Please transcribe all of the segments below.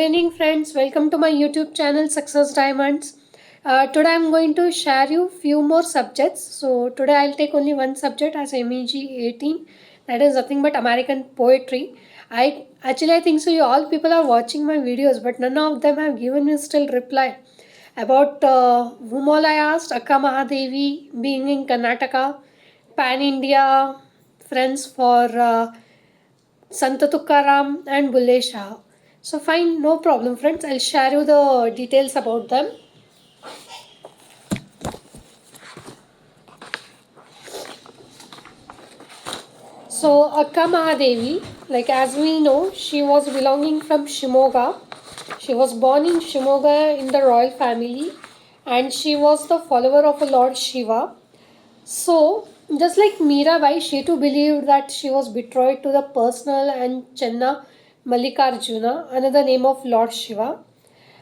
evening friends, welcome to my YouTube channel Success Diamonds. Today I'm going to share you few more subjects. So today I'll take only one subject as MEG 18, that is nothing but American poetry. I think so you all people are watching my videos, but none of them have given me still reply about whom all I asked. Akka Mahadevi being in Karnataka, Pan India friends for Sant Tukaram and Bulleh Shah. So fine, no problem friends. I'll share you the details about them. So Akka Mahadevi, like as we know, she was belonging from Shimoga. She was born in Shimoga in the royal family and she was the follower of Lord Shiva. So just like Mirabai, she too believed that she was betrothed to the personal and Chenna Mallikarjuna, another name of Lord Shiva.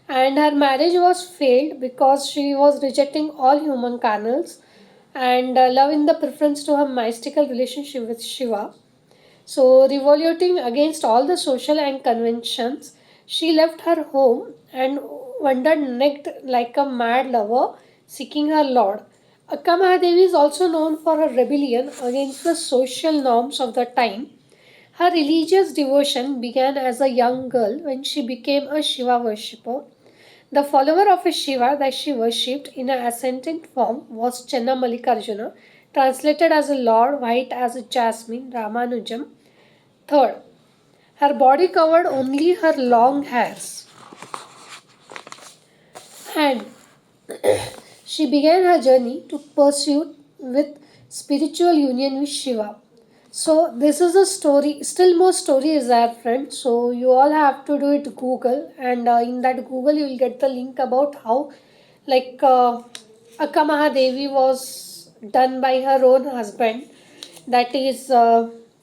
And her marriage was failed because she was rejecting all human carnals and loving the preference to her mystical relationship with Shiva. So, revolting against all the social and conventions, she left her home and wandered naked like a mad lover, seeking her lord. Akka Mahadevi is also known for her rebellion against the social norms of the time. Her religious devotion began as a young girl when she became a Shiva worshipper. The follower of a Shiva that she worshipped in an ascendant form was Chenna Mallikarjuna, translated as a Lord, white as a jasmine, Ramanujam. Third, her body covered only her long hairs. And she began her journey to pursue with spiritual union with Shiva. So this is a story. Still more story is there, friends. So you all have to do it Google, and in that Google you will get the link about how, Akka Mahadevi was done by her own husband, that is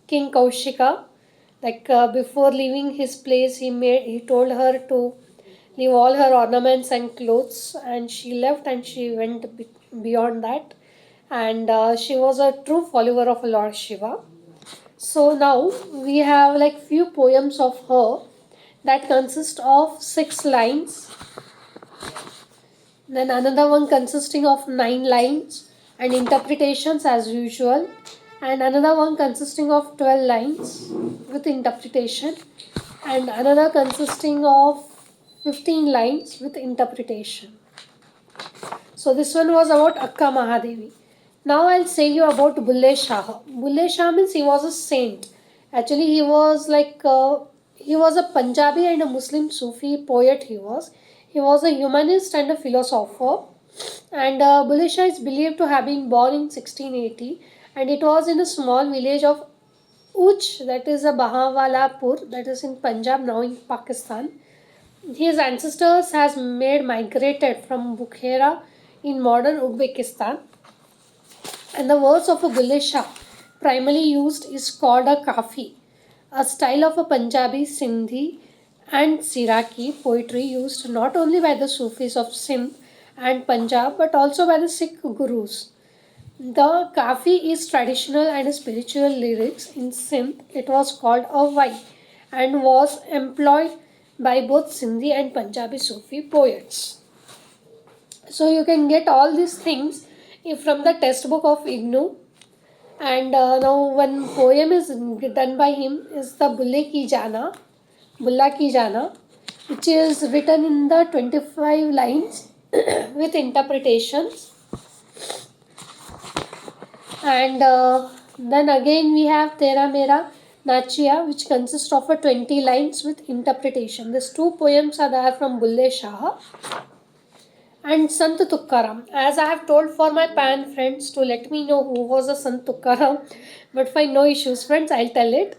King Kaushika. Before leaving his place, he told her to leave all her ornaments and clothes, and she left and she went beyond that, and she was a true follower of Lord Shiva. So now we have like few poems of her that consist of 6 lines, then another one consisting of 9 lines and interpretations as usual, and another one consisting of 12 lines with interpretation, and another consisting of 15 lines with interpretation. So this one was about Akka Mahadevi. Now I'll say you about Bulleh Shah. Bulleh Shah means he was a saint. Actually, he was a Punjabi and a Muslim Sufi poet. He was a humanist and a philosopher. And Bulleh Shah is believed to have been born in 1680, and it was in a small village of Uch, that is a Bahawalapur, that is in Punjab, now in Pakistan. His ancestors has migrated from Bukhara in modern Uzbekistan, and the verse of a Bulleh Shah primarily used is called a kafi, a style of a Punjabi, Sindhi and Siraki poetry used not only by the Sufis of Sindh and Punjab but also by the Sikh gurus. The kafi is traditional and spiritual lyrics. In Sindh, it was called a vai and was employed by both Sindhi and Punjabi Sufi poets. So you can get all these things from the textbook of IGNOU. And now one poem is done by him is the Bulla Ki Jana, which is written in the 25 lines with interpretations. And then again we have Tera Mera Nachiya, which consists of 20 lines with interpretation. These two poems are there from Bulleh Shah. And Sant Tukaram. As I have told for my Pan friends to let me know who was a Sant Tukaram, but fine, no issues friends, I'll tell it.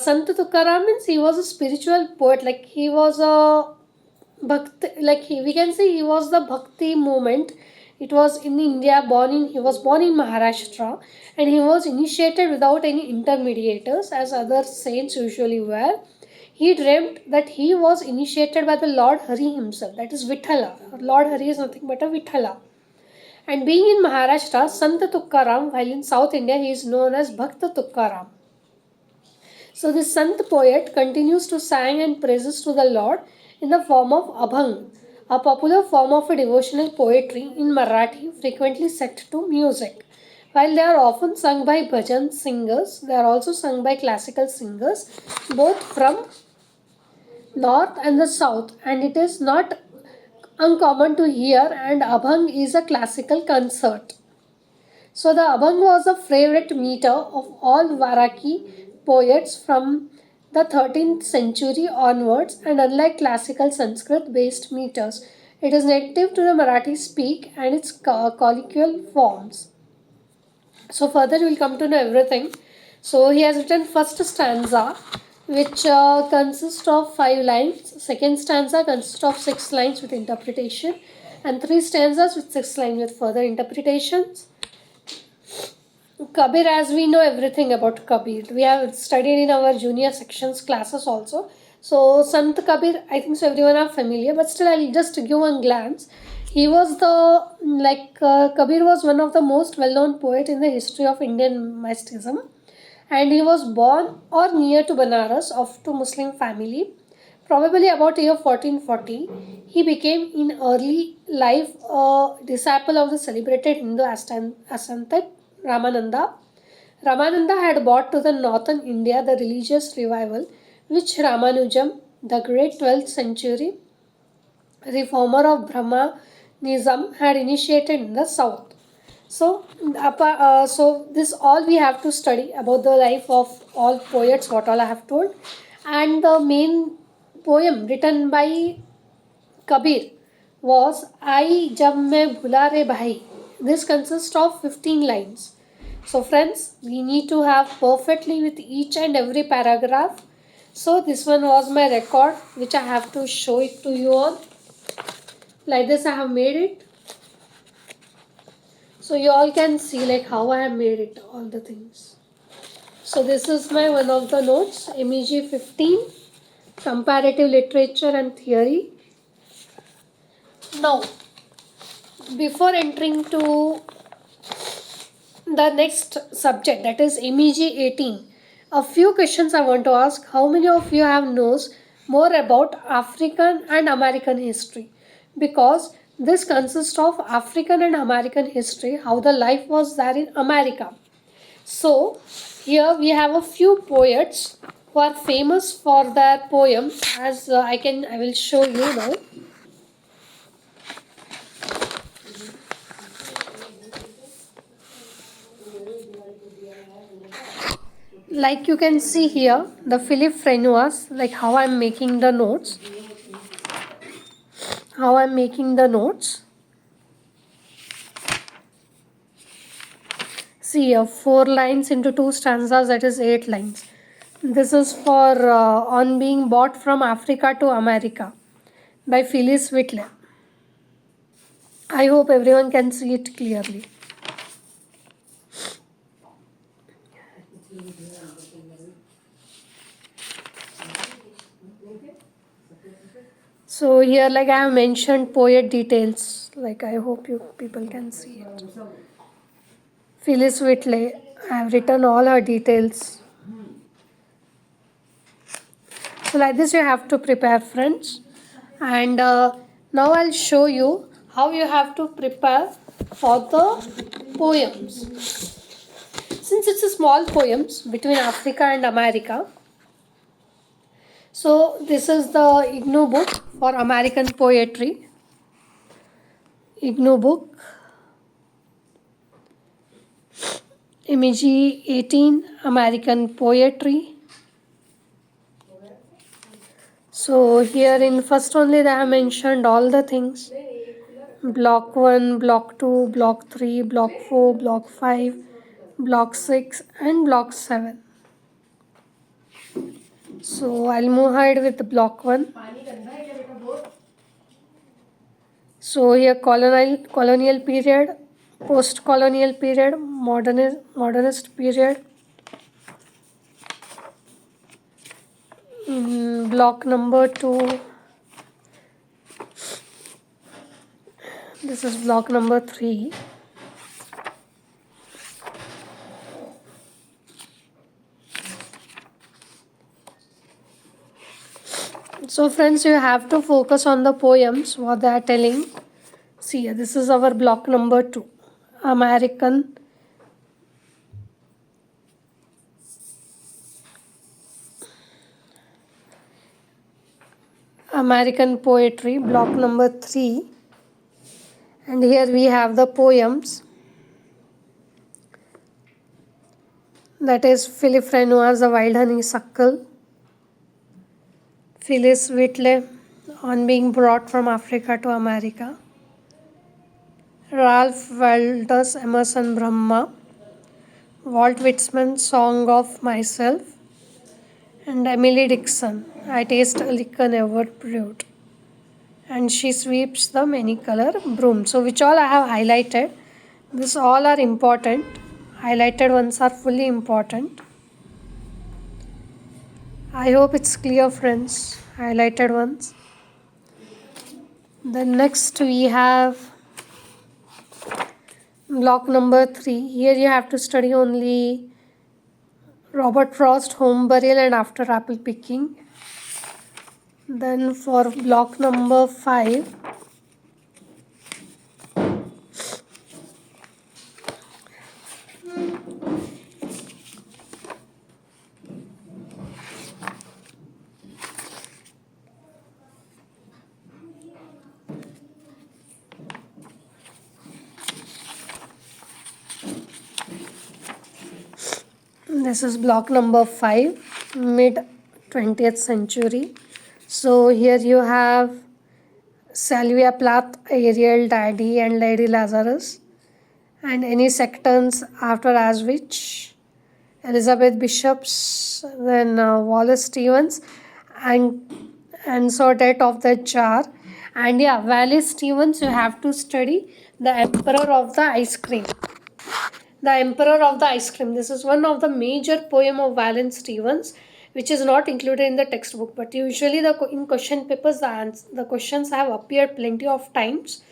Sant Tukaram means he was a spiritual poet, like he was a Bhakti, we can say he was the Bhakti movement. It was in India, he was born in Maharashtra, and he was initiated without any intermediators as other saints usually were. He dreamt that he was initiated by the Lord Hari himself, that is Vithala. Lord Hari is nothing but a Vithala. And being in Maharashtra, Sant Tukaram, while in South India he is known as Bhakta Tukaram. So this Sant poet continues to sing and praises to the Lord in the form of Abhang, a popular form of a devotional poetry in Marathi frequently set to music. While they are often sung by bhajan singers, they are also sung by classical singers, both from north and the south, and it is not uncommon to hear, and Abhang is a classical concert. So the Abhang was a favorite meter of all Varaki poets from the 13th century onwards, and unlike classical Sanskrit based meters, it is native to the Marathi speak and its colloquial forms. So further we will come to know everything. So he has written first stanza, which consists of 5 lines. Second stanza consists of 6 lines with interpretation, and 3 stanzas with 6 lines with further interpretations. Kabir, as we know everything about Kabir, we have studied in our junior sections classes also. So Sant Kabir, I think so everyone are familiar, but still I'll just give one glance. He was Kabir was one of the most well-known poet in the history of Indian mysticism, and he was born or near to Banaras of to Muslim family. Probably about year 1440, he became in early life a disciple of the celebrated Hindu ascetic Ramananda. Ramananda had brought to the northern India the religious revival which Ramanujam, the great 12th century reformer of Brahmanism, had initiated in the south. So this all we have to study about the life of all poets, what all I have told. And the main poem written by Kabir was I Jab Main Bhula Re Bhai. This consists of 15 lines. So friends, we need to have perfectly with each and every paragraph. So this one was my record which I have to show it to you all. Like this I have made it. So you all can see like how I have made it, all the things. So this is my one of the notes, MEG 15, Comparative Literature and Theory. Now, before entering to the next subject, that is MEG 18, a few questions I want to ask. How many of you have knows more about African and American history? Because this consists of African and American history, how the life was there in America. So here we have a few poets who are famous for their poems, as I will show you now. Like you can see here, the Philip Frenois, like how I'm making the notes. See here, 4 lines into 2 stanzas, that is 8 lines. This is for On Being Brought from Africa to America by Phyllis Whitley. I hope everyone can see it clearly. So here, like I have mentioned poet details, like I hope you people can see it. Phyllis Whitley, I have written all her details. So like this you have to prepare, friends. And now I'll show you how you have to prepare for the poems. Since it's a small poems between Africa and America, so this is the IGNOU book for American poetry. IGNOU book, MEG 18, American poetry. So here in first only they have mentioned all the things. Block 1, Block 2, Block 3, Block 4, Block 5, Block 6 and Block 7. So I'll move ahead with Block 1. So here colonial period, post-colonial period, modernist period. In block number 2, this is block number 3. So friends, you have to focus on the poems, what they are telling. See, this is our block number 2. American poetry, block number 3. And here we have the poems. That is Philip Renoir's The Wild Honeysuckle, Phyllis Whitley on being brought from Africa to America, Ralph Waldo Emerson Brahma, Walt Whitman's Song of Myself, and Emily Dickinson, I Taste a Liquor Never Brewed, and She Sweeps the Many Color Broom. So which all I have highlighted. These all are important. Highlighted ones are fully important. I hope it's clear, friends. Highlighted ones. Then next we have block number 3. Here you have to study only Robert Frost, Home Burial and After Apple Picking. Then for block number 5, this is block number 5, mid 20th century. So here you have Sylvia Plath, Ariel, Daddy and Lady Lazarus, and any sectants after Aswich, Elizabeth Bishops, then Wallace Stevens, and so Death of the Jar. And yeah, Wallace Stevens, you have to study The Emperor of the Ice Cream. The Emperor of the Ice Cream. This is one of the major poem of Wallace Stevens, which is not included in the textbook. But usually in question papers, the questions have appeared plenty of times.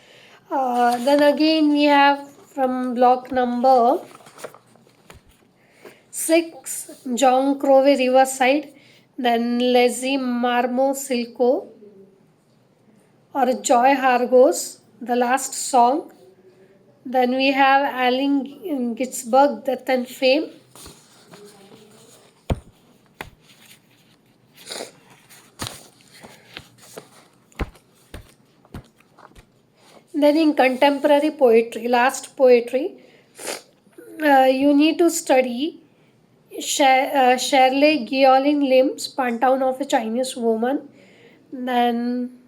Then again we have from block number 6, John Crowe Riverside, then Leslie Marmo Silko, or Joy Hargreaves, The Last Song. Then we have Allen Ginsberg, Death and Fame. Then in contemporary poetry, last poetry, you need to study Shirley Guilin Lim's Pantown of a Chinese Woman. Then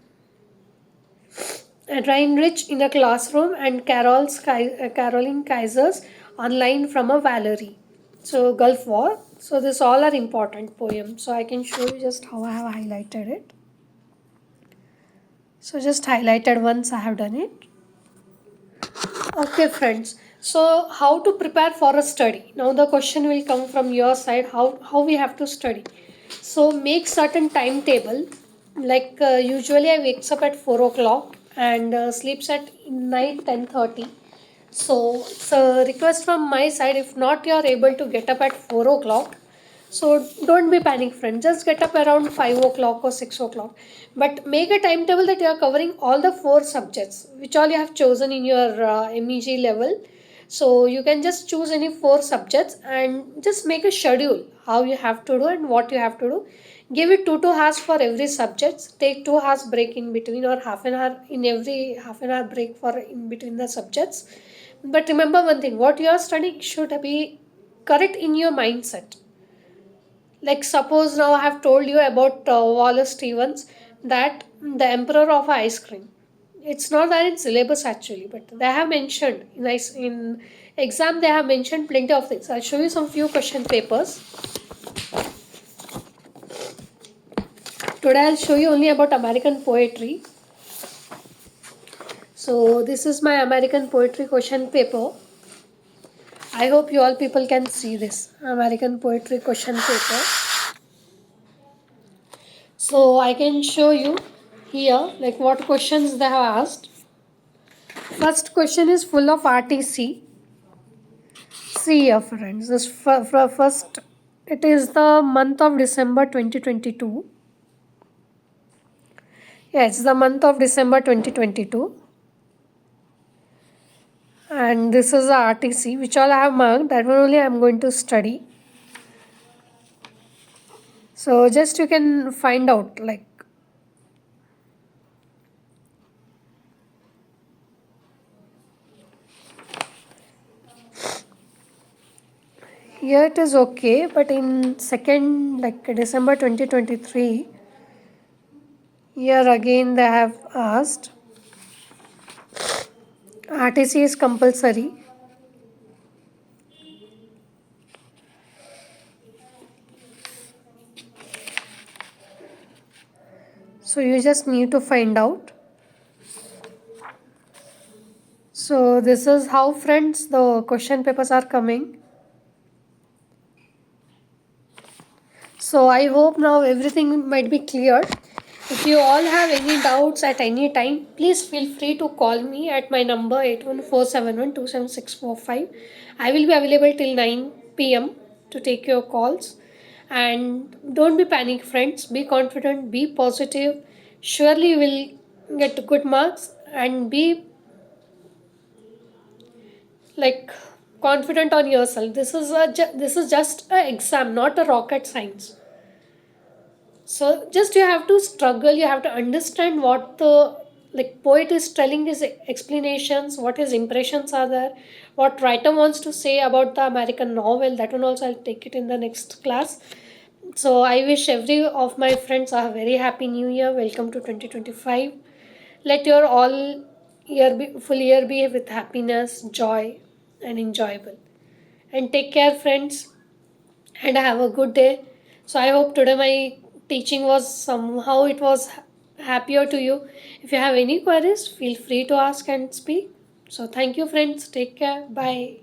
Reinrich in a Classroom and Caroline Kaiser's Online from a Valerie. So Gulf War. So this all are important poems. So I can show you just how I have highlighted it. So just highlighted once I have done it. Okay friends. So how to prepare for a study? Now the question will come from your side, how we have to study. So make certain timetable. Like usually I wakes up at 4 o'clock and sleeps at night 10:30. So it's a request from my side, if not you are able to get up at 4 o'clock, so don't be panic friend, just get up around 5 o'clock or 6 o'clock. But make a timetable that you are covering all the 4 subjects which all you have chosen in your MEG level. So you can just choose any 4 subjects and just make a schedule how you have to do and what you have to do. Give it 2 hours for every subject. Take 2 hours break in between, or half an hour in every half an hour break for in between the subjects. But remember one thing, what you are studying should be correct in your mindset. Like suppose now I have told you about Wallace Stevens, that the Emperor of Ice Cream. It's not that in syllabus actually, but they have mentioned in exam they have mentioned plenty of things. I'll show you some few question papers. Today I'll show you only about American poetry. So this is my American poetry question paper. I hope you all people can see this American poetry question paper. So I can show you here like what questions they have asked. First question is full of RTC. See here friends, this first, it is the month of December 2022. Yeah, it's the month of December 2022. And this is the RTC, which all I have marked. That one only I am going to study. So just you can find out, like, here it is okay, but in second, like December 2023, here again they have asked RTC is compulsory. So you just need to find out. So this is how, friends, the question papers are coming. So I hope now everything might be clear. If you all have any doubts at any time, please feel free to call me at my number 8147127645. I will be available till 9 p.m. to take your calls. And don't be panic, friends. Be confident, be positive. Surely you will get good marks, and be like confident on yourself. This is just an exam, not a rocket science. So just you have to struggle, you have to understand what the like poet is telling, his explanations, what his impressions are there, what writer wants to say about the American novel. That one also I'll take it in the next class. So I wish every of my friends a very happy new year. Welcome to 2025. Let your all year be full year be with happiness, joy, and enjoyable. And take care, friends, and have a good day. So I hope today my teaching was somehow it was happier to you. If you have any queries, feel free to ask and speak. So thank you, friends. Take care. Bye.